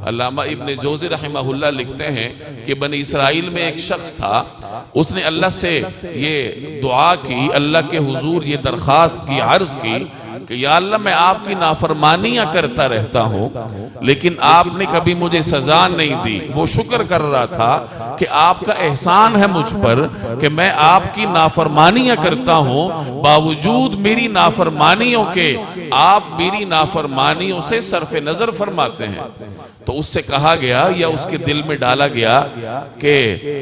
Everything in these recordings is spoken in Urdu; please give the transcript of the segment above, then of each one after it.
علامہ ابن جوزی رحمہ اللہ لکھتے ہیں کہ بنی اسرائیل میں ایک شخص تھا، اس نے اللہ سے یہ دعا کی، اللہ کے حضور یہ درخواست کی، عرض کی کہ یا اللہ میں آپ کی نافرمانیاں کرتا رہتا ہوں لیکن آپ نے کبھی مجھے سزا نہیں دی۔ وہ شکر کر رہا تھا کہ آپ کا احسان ہے مجھ پر کہ میں آپ کی نافرمانیاں کرتا ہوں، باوجود میری نافرمانیوں کے آپ میری نافرمانیوں سے صرف نظر فرماتے ہیں۔ تو اس سے کہا گیا یا اس کے دل میں ڈالا گیا کہ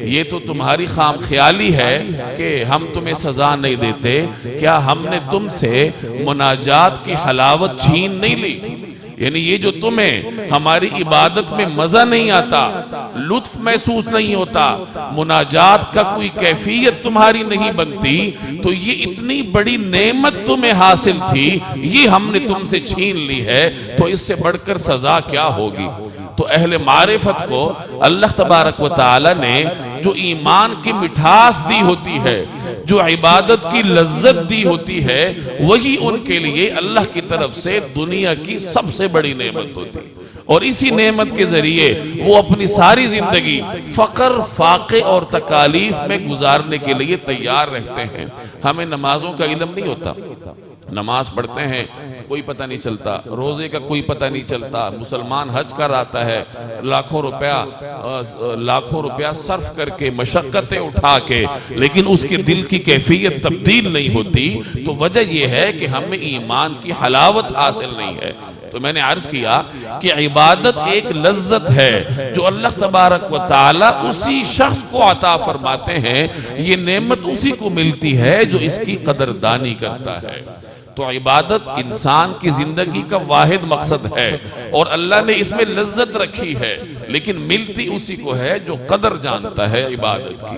یہ تو تمہاری خام خیالی ہے کہ ہم تمہیں سزا نہیں دیتے، کیا ہم نے تم سے مناجات کی حلاوت چھین نہیں لی؟ یعنی یہ جو تمہیں ہماری عبادت میں مزہ نہیں آتا، لطف محسوس نہیں ہوتا، مناجات کا کوئی کیفیت تمہاری نہیں بنتی، تو یہ اتنی بڑی نعمت تمہیں حاصل تھی، یہ ہم نے تم سے چھین لی ہے، تو اس سے بڑھ کر سزا کیا ہوگی؟ تو اہل معرفت کو اللہ تبارک و تعالی نے جو ایمان کی مٹھاس دی ہوتی ہے، جو عبادت کی لذت دی ہوتی ہے، وہی ان کے لیے اللہ کی طرف سے دنیا کی سب سے بڑی نعمت ہوتی ہے، اور اسی نعمت کے ذریعے وہ اپنی ساری زندگی فقر، فاقے اور تکالیف میں گزارنے کے لیے تیار رہتے ہیں۔ ہمیں نمازوں کا علم نہیں ہوتا، نماز پڑھتے ہیں کوئی پتہ نہیں چلتا، روزے کا کوئی پتہ نہیں چلتا، مسلمان حج کر آتا ہے لاکھوں روپیہ صرف کر کے مشقتیں اٹھا کے، لیکن اس کے دل کی کیفیت تبدیل نہیں ہوتی، تو وجہ یہ ہے کہ ہمیں ایمان کی حلاوت حاصل نہیں ہے۔ تو میں نے عرض کیا کہ عبادت ایک لذت ہے جو اللہ تبارک و تعالی اسی شخص کو عطا فرماتے ہیں، یہ نعمت اسی کو ملتی ہے جو اس کی قدردانی کرتا ہے۔ تو عبادت انسان کی زندگی کا واحد مقصد ہے اور اللہ نے اس میں لذت رکھی ہے، لیکن ملتی اسی کو ہے جو قدر جانتا ہے عبادت کی۔